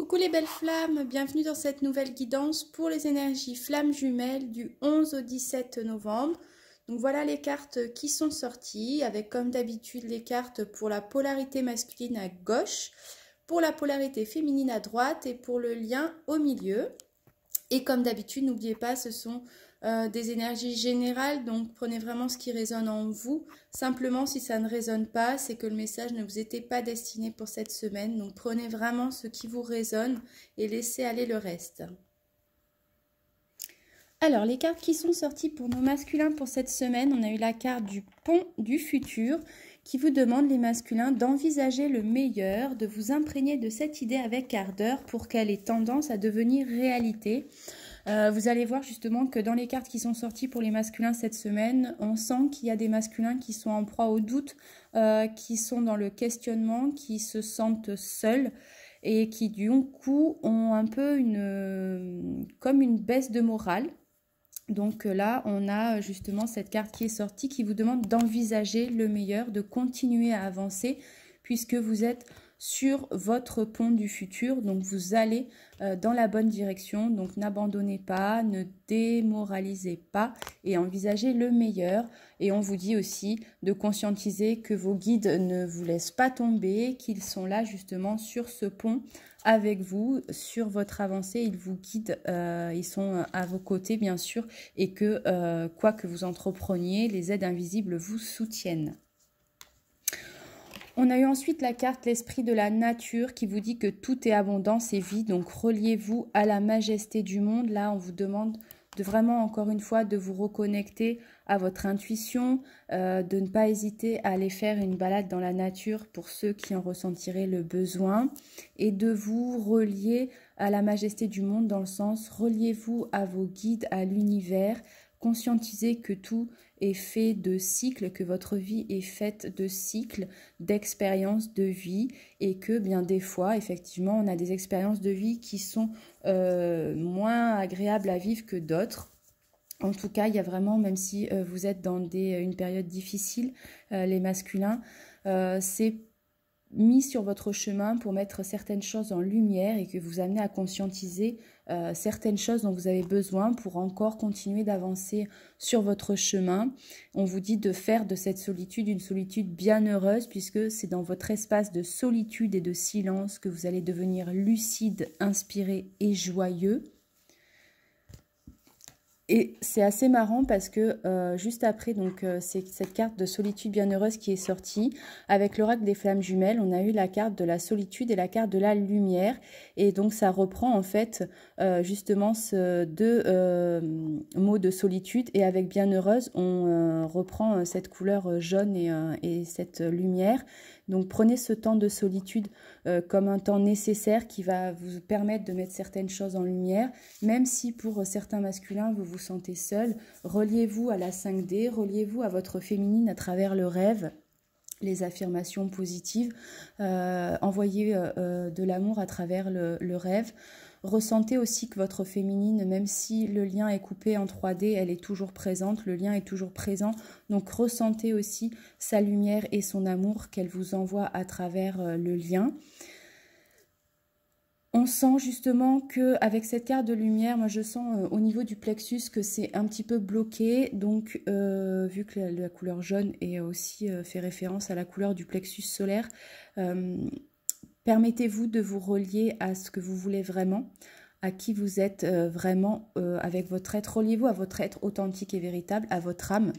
Coucou les belles flammes, bienvenue dans cette nouvelle guidance pour les énergies flammes jumelles du 11 au 17 novembre. Donc voilà les cartes qui sont sorties, avec comme d'habitude les cartes pour la polarité masculine à gauche, pour la polarité féminine à droite et pour le lien au milieu. Et comme d'habitude, n'oubliez pas, ce sont des énergies générales, donc prenez vraiment ce qui résonne en vous. Simplement, si ça ne résonne pas, c'est que le message ne vous était pas destiné pour cette semaine. Donc prenez vraiment ce qui vous résonne et laissez aller le reste. Alors, les cartes qui sont sorties pour nos masculins pour cette semaine, on a eu la carte du pont du futur qui vous demande, les masculins, d'envisager le meilleur, de vous imprégner de cette idée avec ardeur pour qu'elle ait tendance à devenir réalité. Vous allez voir justement que dans les cartes qui sont sorties pour les masculins cette semaine, on sent qu'il y a des masculins qui sont en proie au doute, qui sont dans le questionnement, qui se sentent seuls et qui du coup ont un peu comme une baisse de morale. Donc là, on a justement cette carte qui est sortie qui vous demande d'envisager le meilleur, de continuer à avancer puisque vous êtes sur votre pont du futur. Donc vous allez dans la bonne direction. Donc n'abandonnez pas, ne démoralisez pas et envisagez le meilleur. Et on vous dit aussi de conscientiser que vos guides ne vous laissent pas tomber, qu'ils sont là justement sur ce pont avec vous, sur votre avancée. Ils vous guident, ils sont à vos côtés bien sûr, et que quoi que vous entrepreniez, les aides invisibles vous soutiennent. On a eu ensuite la carte l'esprit de la nature qui vous dit que tout est abondance et vie. Donc reliez-vous à la majesté du monde. Là, on vous demande de vraiment, encore une fois, de vous reconnecter à votre intuition, de ne pas hésiter à aller faire une balade dans la nature pour ceux qui en ressentiraient le besoin et de vous relier à la majesté du monde dans le sens, reliez-vous à vos guides, à l'univers, conscientisez que tout est fait de cycles, que votre vie est faite de cycles, d'expériences de vie et que bien des fois, effectivement, on a des expériences de vie qui sont moins agréables à vivre que d'autres. En tout cas, il y a vraiment, même si vous êtes dans une période difficile, les masculins, c'est mis sur votre chemin pour mettre certaines choses en lumière et que vous amenez à conscientiser certaines choses dont vous avez besoin pour encore continuer d'avancer sur votre chemin. On vous dit de faire de cette solitude une solitude bienheureuse puisque c'est dans votre espace de solitude et de silence que vous allez devenir lucide, inspiré et joyeux. Et c'est assez marrant parce que juste après, donc c'est cette carte de solitude bienheureuse qui est sortie. Avec l'oracle des flammes jumelles, on a eu la carte de la solitude et la carte de la lumière. Et donc ça reprend en fait justement ce deux mots de solitude. Et avec bienheureuse, on reprend cette couleur jaune et cette lumière. Donc prenez ce temps de solitude comme un temps nécessaire qui va vous permettre de mettre certaines choses en lumière. Même si pour certains masculins, vous vous sentez seul, reliez-vous à la 5D, reliez-vous à votre féminine à travers le rêve, les affirmations positives, envoyez de l'amour à travers le rêve. Ressentez aussi que votre féminine, même si le lien est coupé en 3D, elle est toujours présente, le lien est toujours présent. Donc ressentez aussi sa lumière et son amour qu'elle vous envoie à travers le lien. On sent justement qu'avec cette carte de lumière, moi je sens au niveau du plexus que c'est un petit peu bloqué. Donc vu que la couleur jaune est aussi fait référence à la couleur du plexus solaire, permettez-vous de vous relier à ce que vous voulez vraiment, à qui vous êtes vraiment avec votre être. Reliez-vous à votre être authentique et véritable, à votre âme.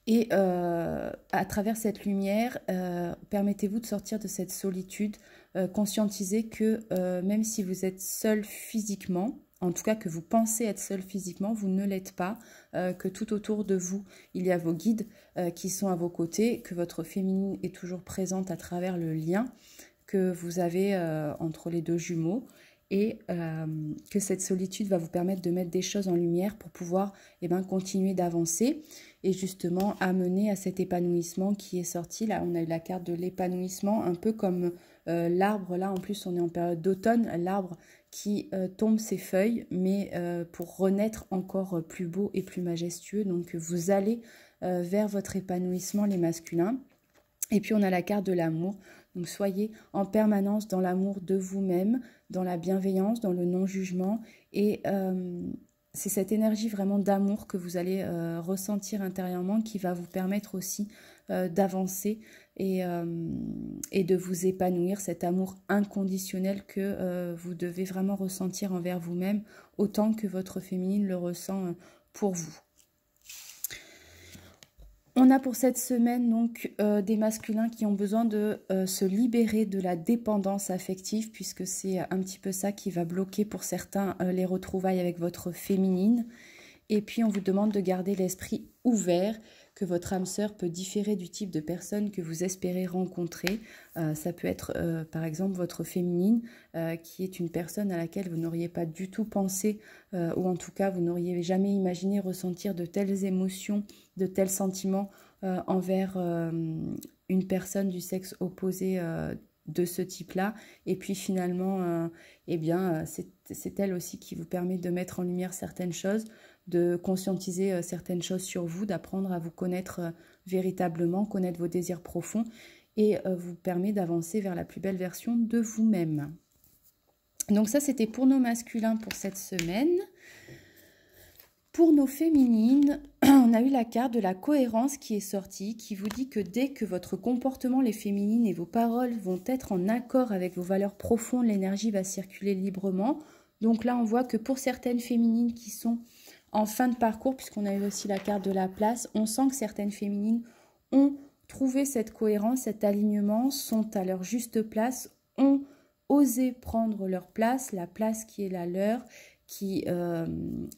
Et à travers cette lumière, permettez-vous de sortir de cette solitude, conscientisez que même si vous êtes seul physiquement, en tout cas que vous pensez être seul physiquement, vous ne l'êtes pas, que tout autour de vous, il y a vos guides qui sont à vos côtés, que votre féminine est toujours présente à travers le lien que vous avez entre les deux jumeaux et que cette solitude va vous permettre de mettre des choses en lumière pour pouvoir continuer d'avancer et justement amener à cet épanouissement qui est sorti. Là, on a eu la carte de l'épanouissement, un peu comme l'arbre. Là, en plus, on est en période d'automne, l'arbre qui tombe ses feuilles, mais pour renaître encore plus beau et plus majestueux. Donc, vous allez vers votre épanouissement, les masculins. Et puis, on a la carte de l'amour. Donc soyez en permanence dans l'amour de vous-même, dans la bienveillance, dans le non-jugement. Et c'est cette énergie vraiment d'amour que vous allez ressentir intérieurement qui va vous permettre aussi d'avancer et de vous épanouir. Cet amour inconditionnel que vous devez vraiment ressentir envers vous-même, autant que votre féminine le ressent pour vous. On a pour cette semaine donc des masculins qui ont besoin de se libérer de la dépendance affective, puisque c'est un petit peu ça qui va bloquer pour certains les retrouvailles avec votre féminine. Et puis on vous demande de garder l'esprit ouvert, que votre âme sœur peut différer du type de personne que vous espérez rencontrer. Ça peut être par exemple votre féminine qui est une personne à laquelle vous n'auriez pas du tout pensé ou en tout cas vous n'auriez jamais imaginé ressentir de telles émotions, de tels sentiments envers une personne du sexe opposé de ce type-là. Et puis finalement, eh bien, c'est elle aussi qui vous permet de mettre en lumière certaines choses, de conscientiser certaines choses sur vous, d'apprendre à vous connaître véritablement, connaître vos désirs profonds et vous permet d'avancer vers la plus belle version de vous-même. Donc ça, c'était pour nos masculins pour cette semaine. Pour nos féminines, on a eu la carte de la cohérence qui est sortie, qui vous dit que dès que votre comportement, les féminines, et vos paroles vont être en accord avec vos valeurs profondes, l'énergie va circuler librement. Donc là, on voit que pour certaines féminines qui sont en fin de parcours, puisqu'on a eu aussi la carte de la place, on sent que certaines féminines ont trouvé cette cohérence, cet alignement, sont à leur juste place, ont osé prendre leur place, la place qui est la leur, qui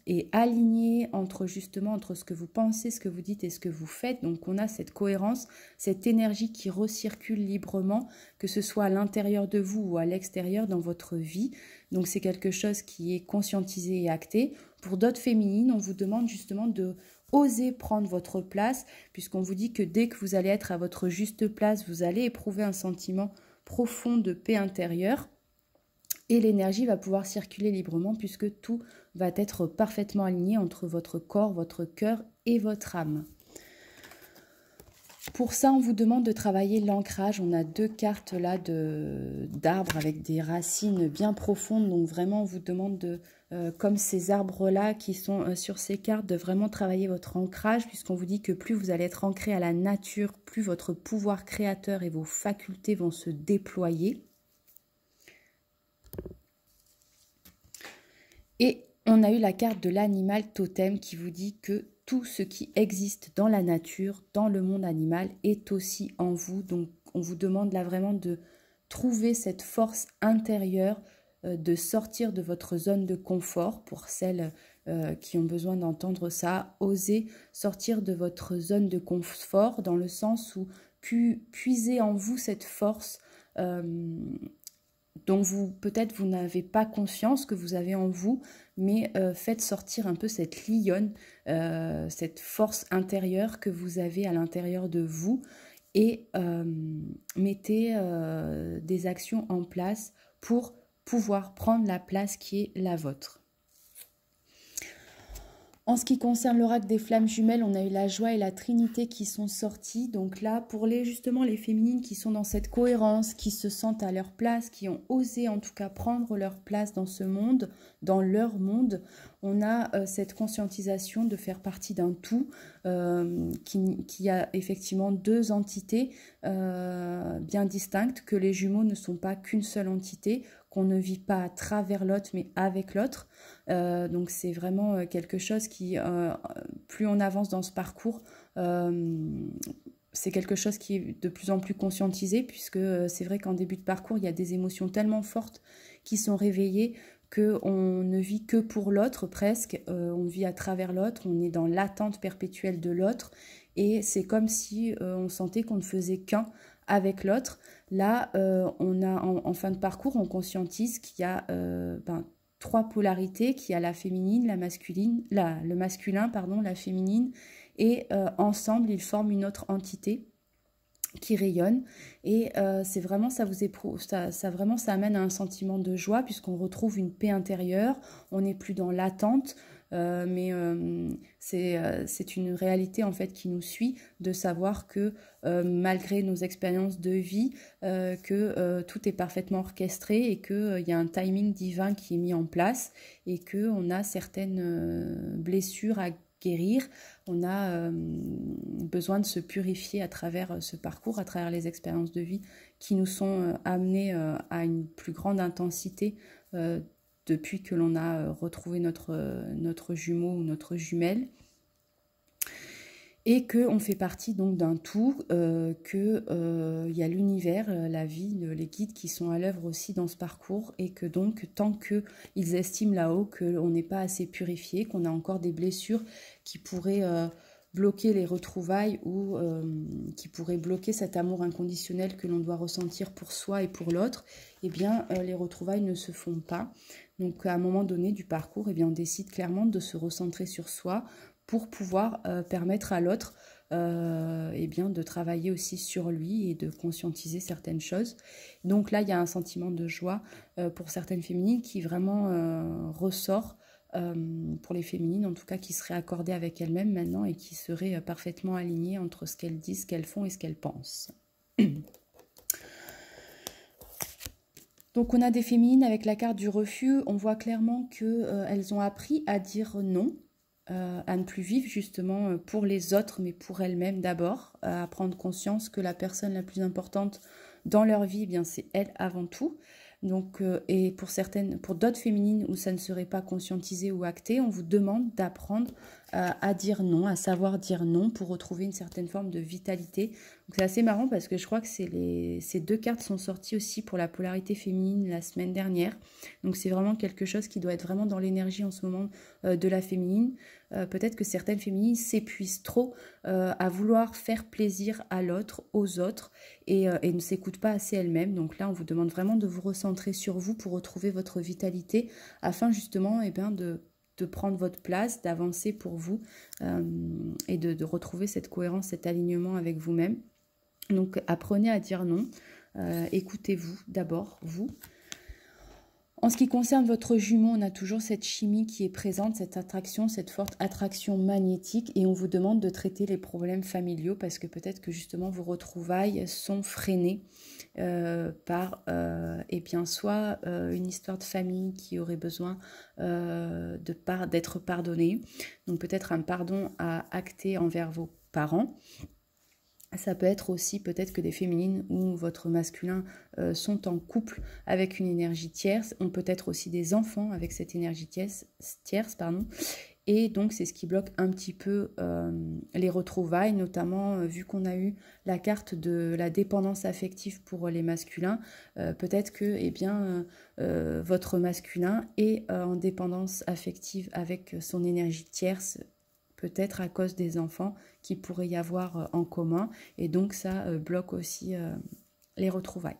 est alignée entre justement entre ce que vous pensez, ce que vous dites et ce que vous faites. Donc on a cette cohérence, cette énergie qui recircule librement, que ce soit à l'intérieur de vous ou à l'extérieur dans votre vie. Donc c'est quelque chose qui est conscientisé et acté. Pour d'autres féminines, on vous demande justement de oser prendre votre place, puisqu'on vous dit que dès que vous allez être à votre juste place, vous allez éprouver un sentiment profond de paix intérieure. Et l'énergie va pouvoir circuler librement puisque tout va être parfaitement aligné entre votre corps, votre cœur et votre âme. Pour ça, on vous demande de travailler l'ancrage. On a deux cartes là d'arbres avec des racines bien profondes. Donc vraiment, on vous demande de, comme ces arbres-là qui sont sur ces cartes, de vraiment travailler votre ancrage puisqu'on vous dit que plus vous allez être ancré à la nature, plus votre pouvoir créateur et vos facultés vont se déployer. Et on a eu la carte de l'animal totem qui vous dit que tout ce qui existe dans la nature, dans le monde animal, est aussi en vous. Donc on vous demande là vraiment de trouver cette force intérieure, de sortir de votre zone de confort pour celles qui ont besoin d'entendre ça. Osez sortir de votre zone de confort dans le sens où puisez en vous cette force dont peut-être vous n'avez pas conscience que vous avez en vous, mais faites sortir un peu cette lionne, cette force intérieure que vous avez à l'intérieur de vous et mettez des actions en place pour pouvoir prendre la place qui est la vôtre. En ce qui concerne l'oracle des flammes jumelles, on a eu la joie et la trinité qui sont sortis. Donc là, pour justement les féminines qui sont dans cette cohérence, qui se sentent à leur place, qui ont osé en tout cas prendre leur place dans ce monde, dans leur monde, on a cette conscientisation de faire partie d'un tout qui a effectivement deux entités bien distinctes, que les jumeaux ne sont pas qu'une seule entité, qu'on ne vit pas à travers l'autre mais avec l'autre. Donc c'est vraiment quelque chose qui, plus on avance dans ce parcours, c'est quelque chose qui est de plus en plus conscientisé, puisque c'est vrai qu'en début de parcours, il y a des émotions tellement fortes qui sont réveillées qu'on ne vit que pour l'autre presque, on vit à travers l'autre, on est dans l'attente perpétuelle de l'autre, et c'est comme si on sentait qu'on ne faisait qu'un avec l'autre. Là, on a en fin de parcours, on conscientise qu'il y a trois polarités, qu'il y a la féminine, la masculine, le masculin, pardon, la féminine, et ensemble, ils forment une autre entité qui rayonne, et c'est vraiment, ça vous éprouve, ça amène à un sentiment de joie puisqu'on retrouve une paix intérieure, on n'est plus dans l'attente, c'est une réalité en fait qui nous suit, de savoir que malgré nos expériences de vie, que tout est parfaitement orchestré et qu'il y a un timing divin qui est mis en place et qu'on a certaines blessures à guérir. On a besoin de se purifier à travers ce parcours, à travers les expériences de vie qui nous sont amenées à une plus grande intensité depuis que l'on a retrouvé notre jumeau ou notre jumelle. Et qu'on fait partie donc d'un tout, qu'il y a l'univers, la vie, les guides qui sont à l'œuvre aussi dans ce parcours, et que donc tant qu'ils estiment là-haut qu'on n'est pas assez purifié, qu'on a encore des blessures qui pourraient bloquer les retrouvailles ou qui pourraient bloquer cet amour inconditionnel que l'on doit ressentir pour soi et pour l'autre, eh bien les retrouvailles ne se font pas. Donc à un moment donné du parcours, eh bien, on décide clairement de se recentrer sur soi, pour pouvoir permettre à l'autre eh bien, de travailler aussi sur lui et de conscientiser certaines choses. Donc là, il y a un sentiment de joie pour certaines féminines qui vraiment ressort, pour les féminines en tout cas, qui seraient accordées avec elles-mêmes maintenant et qui seraient parfaitement alignées entre ce qu'elles disent, ce qu'elles font et ce qu'elles pensent. Donc on a des féminines avec la carte du refus, on voit clairement qu'elles ont appris à dire non, à ne plus vivre justement pour les autres, mais pour elles-mêmes d'abord, à prendre conscience que la personne la plus importante dans leur vie, eh bien c'est elle avant tout. Donc, et pour d'autres féminines où ça ne serait pas conscientisé ou acté, on vous demande d'apprendre à dire non, à savoir dire non pour retrouver une certaine forme de vitalité. Donc c'est assez marrant parce que je crois que ces deux cartes sont sorties aussi pour la polarité féminine la semaine dernière. Donc c'est vraiment quelque chose qui doit être vraiment dans l'énergie en ce moment de la féminine. Peut-être que certaines féminines s'épuisent trop à vouloir faire plaisir à l'autre, aux autres, et ne s'écoutent pas assez elles-mêmes. Donc là, on vous demande vraiment de vous recentrer sur vous pour retrouver votre vitalité, afin justement de prendre votre place, d'avancer pour vous et de retrouver cette cohérence, cet alignement avec vous-même. Donc apprenez à dire non, écoutez-vous d'abord, vous. En ce qui concerne votre jumeau, on a toujours cette chimie qui est présente, cette attraction, cette forte attraction magnétique, et on vous demande de traiter les problèmes familiaux parce que peut-être que justement vos retrouvailles sont freinées par eh bien, soit une histoire de famille qui aurait besoin d'être pardonnée, donc peut-être un pardon à acter envers vos parents. Ça peut être aussi peut-être que des féminines où votre masculin sont en couple avec une énergie tierce. On peut être aussi des enfants avec cette énergie tierce. Et donc c'est ce qui bloque un petit peu les retrouvailles, notamment vu qu'on a eu la carte de la dépendance affective pour les masculins. Peut-être que eh bien, votre masculin est en dépendance affective avec son énergie tierce, peut-être à cause des enfants qui pourrait y avoir en commun, et donc ça bloque aussi les retrouvailles.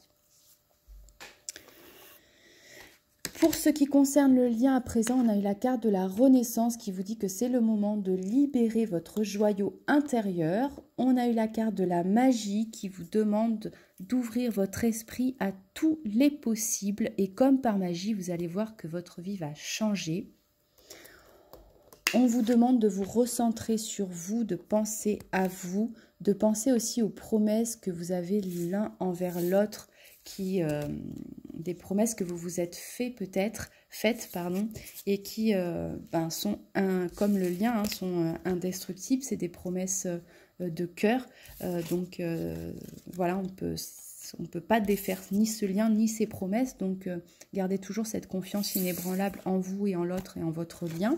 Pour ce qui concerne le lien à présent, on a eu la carte de la renaissance qui vous dit que c'est le moment de libérer votre joyau intérieur. On a eu la carte de la magie qui vous demande d'ouvrir votre esprit à tous les possibles, et comme par magie, vous allez voir que votre vie va changer. On vous demande de vous recentrer sur vous, de penser à vous, de penser aussi aux promesses que vous avez l'un envers l'autre, des promesses que vous vous êtes faites, et qui sont, comme le lien, sont indestructibles. C'est des promesses de cœur. Voilà, on ne peut pas défaire ni ce lien, ni ces promesses. Donc, gardez toujours cette confiance inébranlable en vous et en l'autre et en votre lien.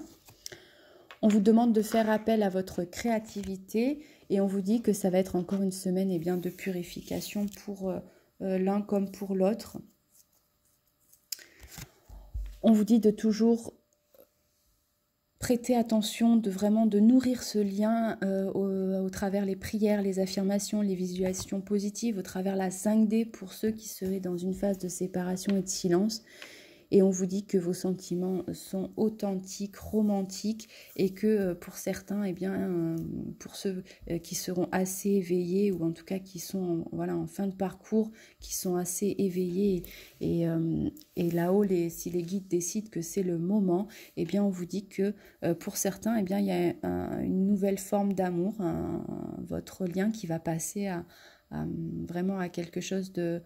On vous demande de faire appel à votre créativité et on vous dit que ça va être encore une semaine de purification pour l'un comme pour l'autre. On vous dit de toujours prêter attention, de nourrir ce lien au travers les prières, les affirmations, les visualisations positives, au travers la 5D pour ceux qui seraient dans une phase de séparation et de silence. Et on vous dit que vos sentiments sont authentiques, romantiques, et que pour certains, eh bien, pour ceux qui seront assez éveillés, ou en tout cas qui sont voilà, en fin de parcours, qui sont assez éveillés, et là-haut, si les guides décident que c'est le moment, eh bien, on vous dit que pour certains, eh bien, il y a une nouvelle forme d'amour, votre lien qui va passer vraiment à quelque chose de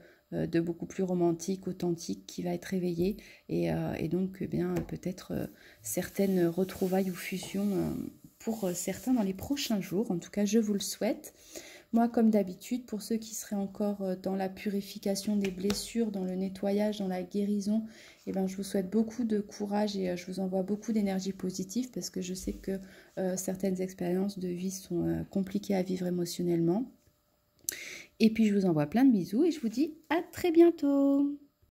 beaucoup plus romantique, authentique, qui va être éveillé, et donc eh bien peut-être certaines retrouvailles ou fusions pour certains dans les prochains jours. En tout cas, je vous le souhaite. Moi, comme d'habitude, pour ceux qui seraient encore dans la purification des blessures, dans le nettoyage, dans la guérison, eh ben, je vous souhaite beaucoup de courage et je vous envoie beaucoup d'énergie positive, parce que je sais que certaines expériences de vie sont compliquées à vivre émotionnellement. Et puis, je vous envoie plein de bisous et je vous dis à très bientôt.